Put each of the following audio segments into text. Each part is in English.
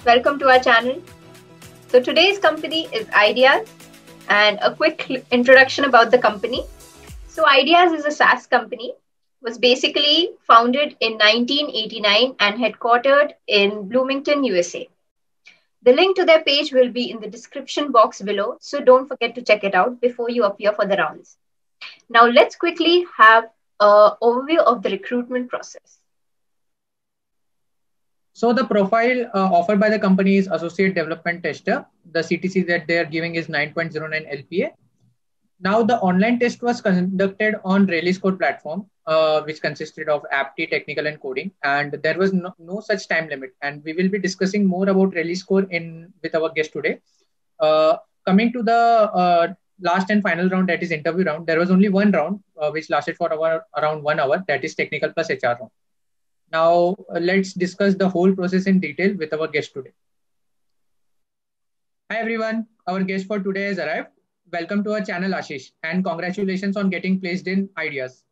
welcome to our channel. So today's company is IDeaS, and a quick introduction about the company. So IDeaS is a SAS company, was basically founded in 1989 and headquartered in Bloomington, USA. The link to their page will be in the description box below, so don't forget to check it out before you appear for the rounds. Now let's quickly have an overview of the recruitment process. So the profile offered by the company is Associate Development Tester. The CTC that they are giving is 9.09 LPA. Now the online test was conducted on ReleaseCode platform, which consisted of Aptitude, Technical and Coding, and there was no such time limit. And we will be discussing more about ReleaseCode with our guest today. Coming to the last and final round, that is interview round, there was only one round which lasted for around 1 hour, that is technical plus HR round. Now let's discuss the whole process in detail with our guest today. Hi everyone, our guest for today has arrived. Welcome to our channel, Ashish, and congratulations on getting placed in IDeaS.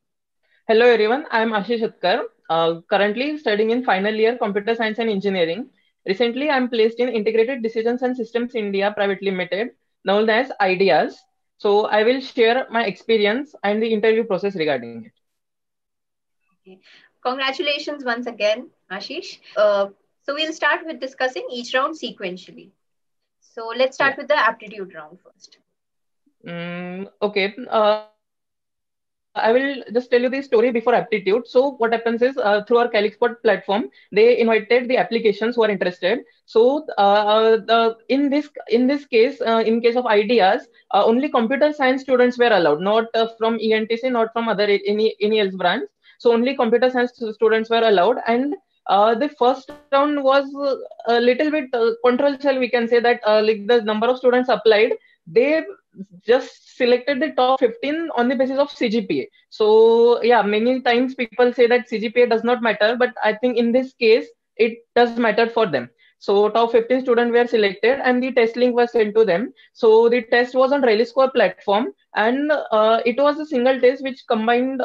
Hello everyone, I am Ashish Atkar, currently studying in final year Computer Science and Engineering. Recently, I am placed in Integrated Decisions and Systems India Private Limited, known as IDeaS. So I will share my experience and the interview process regarding it. Okay. Congratulations once again, Ashish. So we'll start with discussing each round sequentially. So let's start with the aptitude round first. Okay. I will just tell you the story before Aptitude. So what happens is through our CalyXport platform, they invited the applications who are interested. So in this case, in case of IDeaS, only computer science students were allowed, not from ENTC, not from any else branch. So only computer science students were allowed, and the first round was a little bit controversial. We can say that like the number of students applied, they just selected the top 15 on the basis of CGPA. So yeah, many times people say that CGPA does not matter, but I think in this case, it does matter for them. So top 15 students were selected and the test link was sent to them. So the test was on ReleaseCode platform, and it was a single test which combined,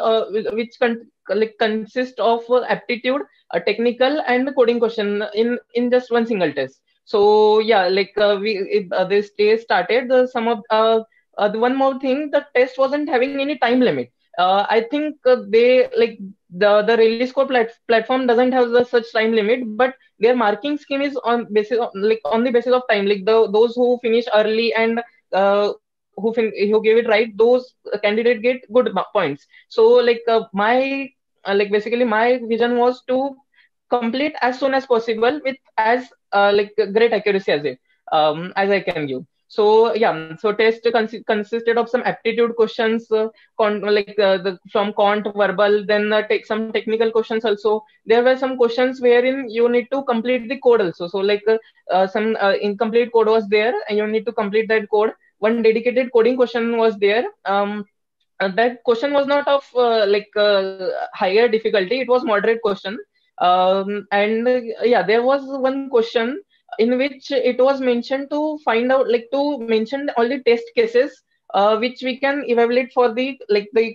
consists of aptitude, a technical and coding question in just one single test. So yeah, this day started. The one more thing, the test wasn't having any time limit. I think they like the ReleaseCode platform doesn't have such time limit, but their marking scheme is on the basis of time. Like those who finish early and who gave it right, those candidates get good points. So basically my vision was to complete as soon as possible with as great accuracy as I can give. So yeah, so test consisted of some aptitude questions, from quant, verbal, then take some technical questions also. There were some questions wherein you need to complete the code also. So some incomplete code was there, and you need to complete that code. One dedicated coding question was there. That question was not of higher difficulty. It was moderate question. There was one question in which it was mentioned to find out, to mention all the test cases which we can evaluate for the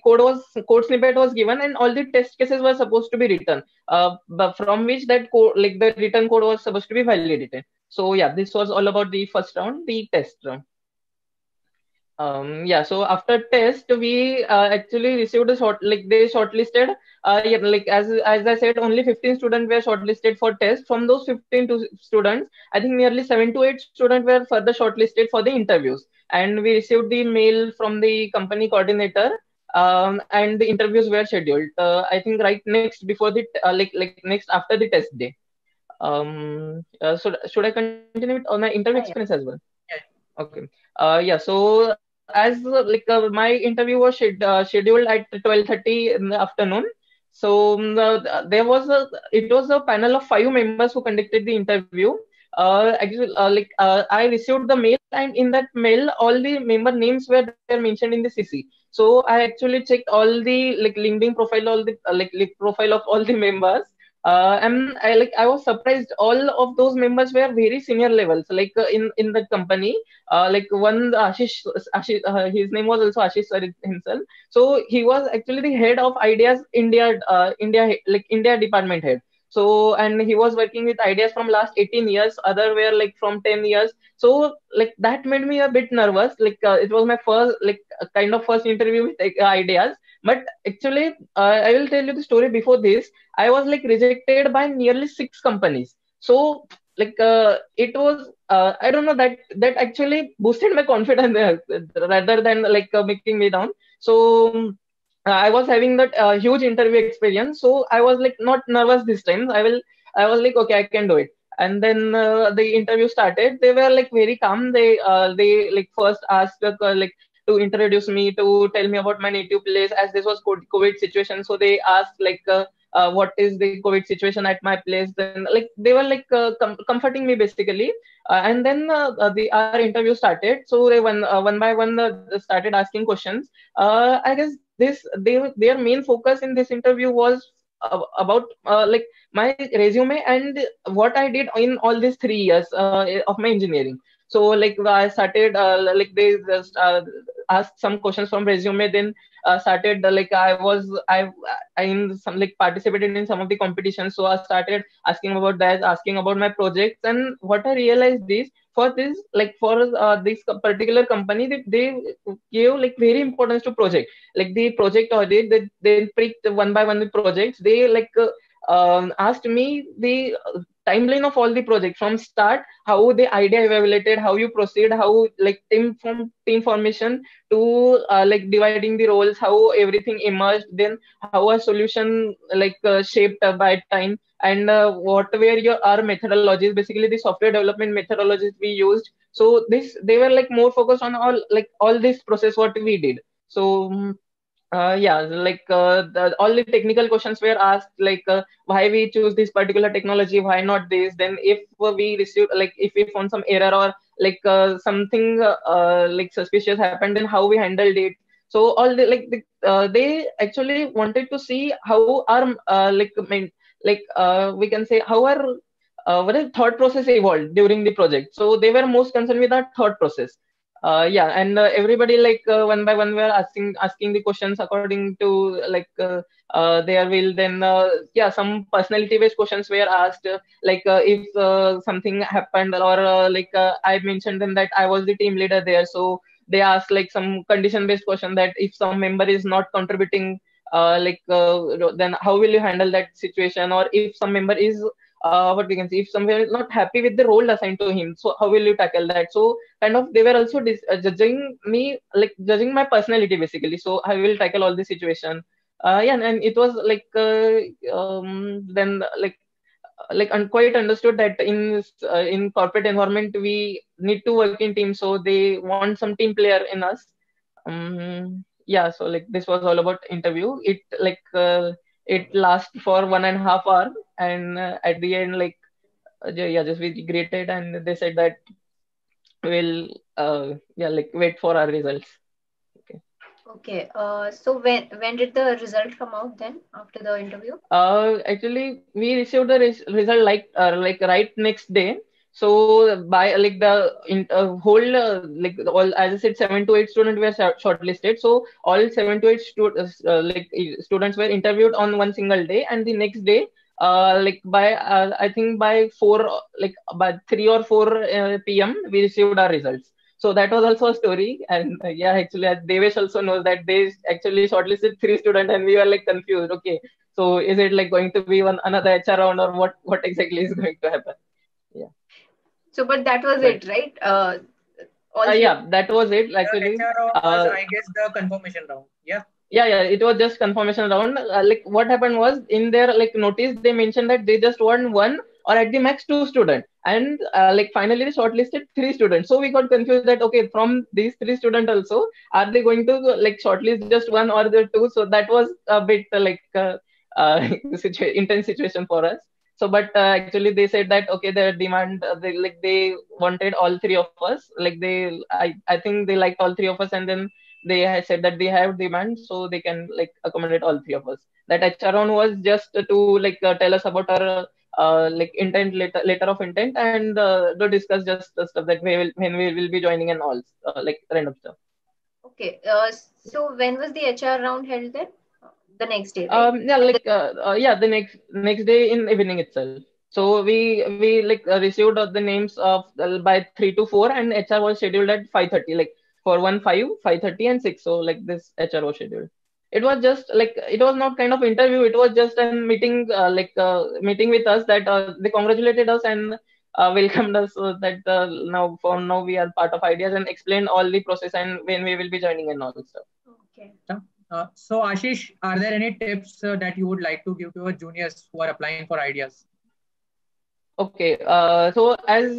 code snippet was given, and all the test cases were supposed to be written, but from which that code, the written code was supposed to be validated. So yeah, this was all about the first round, the test round. So after test, we actually received a they shortlisted. As I said, only 15 students were shortlisted for test. From those 15 students, I think nearly 7 to 8 students were further shortlisted for the interviews. And we received the mail from the company coordinator, and the interviews were scheduled. I think right next before the next after the test day. So should I continue on my interview experience as well? Okay. So as my interview was scheduled at 12:30 in the afternoon. So it was a panel of 5 members who conducted the interview. I received the mail, and in that mail, all the member names were there mentioned in the CC. So I actually checked all the LinkedIn profile, all the profile of all the members. And I was surprised. All of those members were very senior levels, in the company. One Ashish, his name was also Ashish himself. So he was actually the head of IDeaS India, India department head. So, and he was working with IDeaS from last 18 years. Other were like from 10 years. So like that made me a bit nervous. Like it was my first like kind of first interview with like, IDeaS. But actually, I will tell you the story before this. I was like rejected by nearly 6 companies. So like it was I don't know, that actually boosted my confidence rather than like making me down. So I was having that huge interview experience, so I was like not nervous this time. I was like, okay, I can do it. And then the interview started. They were like very calm. They like first asked like to introduce me, to tell me about my native place, as this was COVID situation. So they asked like what is the COVID situation at my place. Then like they were like comforting me basically. And then our interview started. So they one by one started asking questions. I guess their main focus in this interview was about like my resume and what I did in all these 3 years of my engineering. So like I started like they just asked some questions from resume, then started like I in some like participated in some of the competitions. So I started asking about that, asking about my projects. And what I realized is, for this like for this particular company, they gave like very importance to project, like the project audit. They picked one by one the projects. They like asked me the timeline of all the projects from start, how the idea evaluated, how you proceed, how like team formation to like dividing the roles, how everything emerged, then how a solution like shaped by time, and what were our methodologies, basically the software development methodologies we used. So this, they were like more focused on all this process what we did. So yeah, like all the technical questions were asked, like why we choose this particular technology, why not this. Then if we received like if we found some error or like something like suspicious happened, then how we handled it. So all they actually wanted to see how our we can say how our what is thought process evolved during the project. So they were most concerned with our thought process. Yeah, and everybody like one by one were asking the questions according to like their will. Then yeah, some personality based questions were asked, like if something happened, or I mentioned them that I was the team leader there. So they asked like some condition based question, that if some member is not contributing, then how will you handle that situation. Or if some member is what we can say, if someone is not happy with the role assigned to him, so how will you tackle that. So kind of they were also judging me, like judging my personality basically. So I will tackle all the situation. Yeah, and it was like then quite understood that in corporate environment we need to work in teams, so they want some team player in us. Yeah, so like this was all about interview. It lasts for 1.5 hours, and at the end, like yeah, just we graded, and they said that we'll yeah, like wait for our results. Okay. Okay. So when did the result come out then after the interview? Actually, we received the result like right next day. So by like the whole like all, as I said, 7 to 8 students were shortlisted. So all 7 to 8 students were interviewed on one single day, and the next day, like by I think by 4, like by 3 or 4 p.m. we received our results. So that was also a story. And yeah, actually, Devesh also knows that they actually shortlisted 3 students, and we were like confused. Okay, so is it like going to be another HR round, or what exactly is going to happen? Yeah. So, but that was But it, right? All three. yeah, that was it The actually. HR round was, I guess, the confirmation round. Yeah. Yeah, it was just confirmation round. Like what happened was, in their like notice they mentioned that they just want one or at the max 2 students, and like finally they shortlisted 3 students. So we got confused that okay, from these 3 students also, are they going to like shortlist just one or the two? So that was a bit intense situation for us. So but actually they said that okay, their demand, they wanted all 3 of us. Like I think they liked all 3 of us, and then they had said that they have demand, so they can like accommodate all 3 of us. That HR round was just to like tell us about our like intent, letter of intent, and to discuss just the stuff that when we will be joining, and all like random stuff. Okay. So when was the HR round held then? the next day, right? The next day in evening itself. So we received the names of by 3 to 4, and HR was scheduled at 5:30, like for 5:30 and 6. So like this HR was scheduled. It was just like, it was not kind of interview. It was just a meeting, meeting with us, that they congratulated us and welcomed us, that now we are part of IDeaS, and explained all the process and when we will be joining and all that stuff. Okay. So Ashish, are there any tips that you would like to give to your juniors who are applying for IDeaS? Okay, so as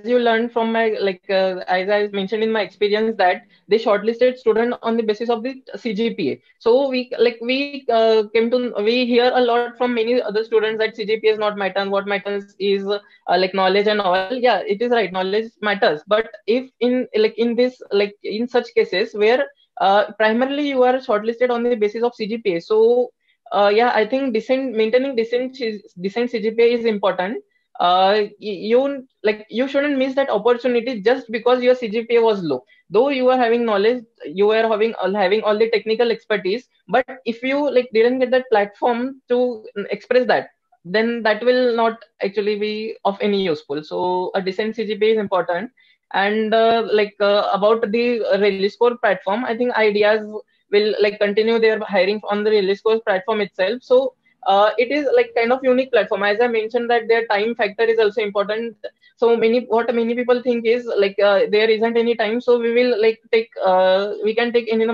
you learned from my, as I mentioned in my experience, that they shortlisted student on the basis of the CGPA. So we hear a lot from many other students that CGPA is not matter. What matters is knowledge and all. Yeah, it is right. Knowledge matters, but if in such cases where primarily you are shortlisted on the basis of CGPA, so I think maintaining decent CGPA is important. You shouldn't miss that opportunity just because your CGPA was low. Though you are having knowledge, you are having all the technical expertise, but if you didn't get that platform to express that, then that will not actually be of any useful. So a decent CGPA is important. And about the release score platform, I think IDeaS will continue their hiring on the release course platform itself. So it is kind of unique platform. As I mentioned, that their time factor is also important. So what many people think is there isn't any time, so we will we can take any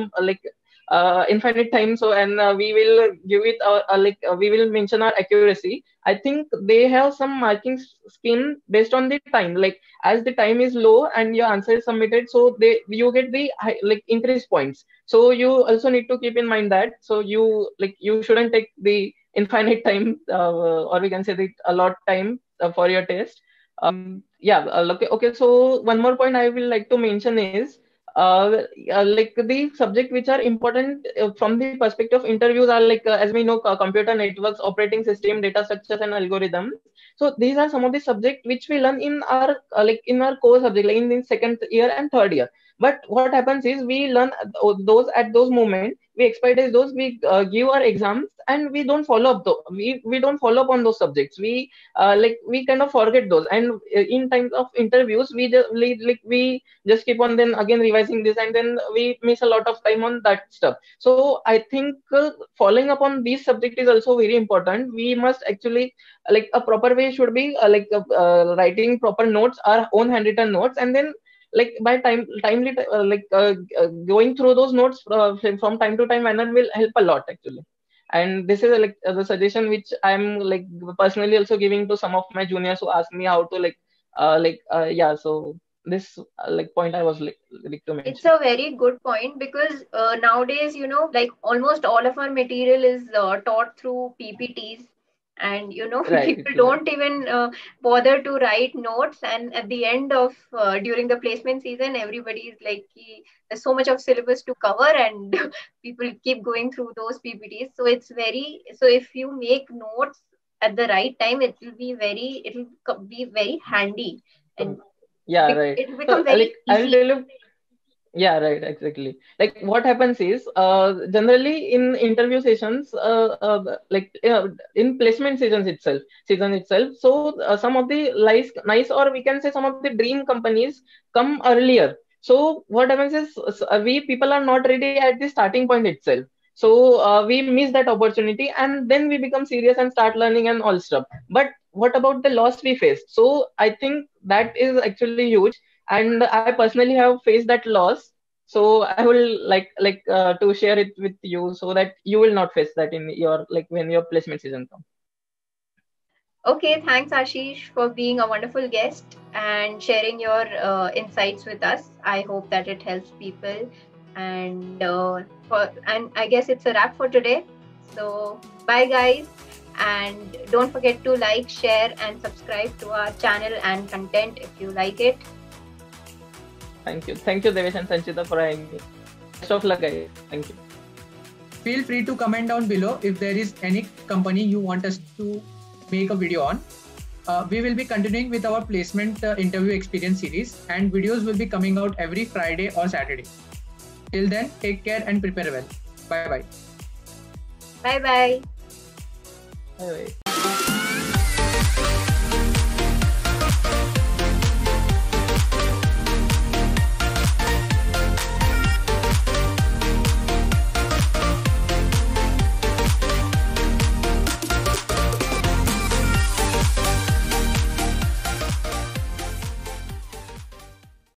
infinite time. So and we will give it we will mention our accuracy. I think they have some marking scheme based on the time. As the time is low and your answer is submitted, so you get the increase points. So you also need to keep in mind that. So you shouldn't take the infinite time, or we can say the a lot time for your test. Okay. So one more point I will like to mention is the subject which are important from the perspective of interviews are as we know, computer networks, operating system, data structures, and algorithms. So these are some of the subject which we learn in our in our core subject, in the second year and third year. But what happens is we learn those at those moments, we expedite those, we give our exams, and we don't follow up we don't follow up on those subjects. We kind of forget those, and in times of interviews we just keep on then again revising this, and then we miss a lot of time on that stuff. So I think following up on these subject is also very important. We must actually a proper way should be writing proper notes, our own handwritten notes, and then by timely going through those notes from time to time, and that will help a lot actually. And this is the suggestion which I'm personally also giving to some of my juniors who ask me how to so this point I was to mention. It's a very good point, because nowadays, almost all of our material is taught through PPTs, and Right. people don't even bother to write notes. And at the end of during the placement season, everybody is like, there's so much of syllabus to cover, and people keep going through those PPTs. So if you make notes at the right time, it'll be very handy, and Right. it will become very I'll easy. tell you. Yeah, right, exactly. What happens is, generally in interview sessions, in placement season itself. So some of the nice, or we can say some of the dream companies come earlier. So what happens is, we people are not ready at the starting point itself. So we miss that opportunity, and then we become serious and start learning and all stuff. But what about the loss we faced? So I think that is actually huge, and I personally have faced that loss. So I will to share it with you, so that you will not face that in your when your placement season comes. Okay, thanks Ashish for being a wonderful guest and sharing your insights with us. I hope that it helps people, and I guess it's a wrap for today. So bye guys, and don't forget to like, share, and subscribe to our channel and content if you like it. Thank you, Devesh and Sanchita, for having me. Best of luck, guys. Thank you. Feel free to comment down below if there is any company you want us to make a video on. We will be continuing with our placement interview experience series, and videos will be coming out every Friday or Saturday. Till then, take care and prepare well. Bye bye. Bye bye. Bye bye.